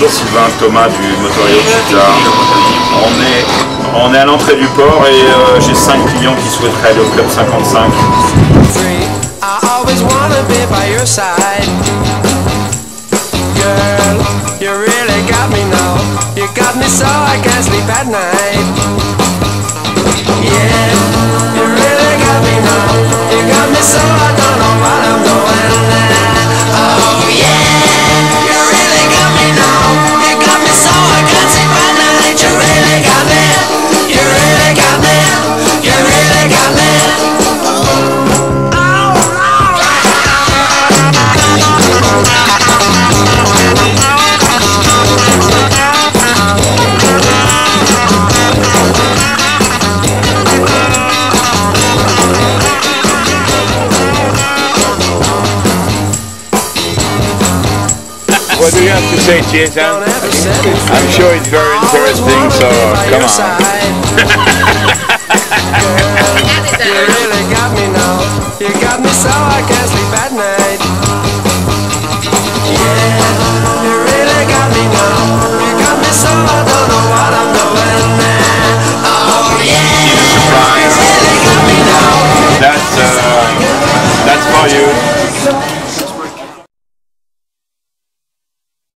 bonjour Sylvain, Thomas du Motorio Chita. On est à l'entrée du port et j'ai 5 clients qui souhaiteraient aller au club 55. What do you have to say, Jason? I'm sure it's very interesting, so come on. You really got me now. You got me so I can't sleep at night. Yeah, you really got me now. You got me so I don't know what I'm doing now. Oh yeah, you really got me now. That's for you.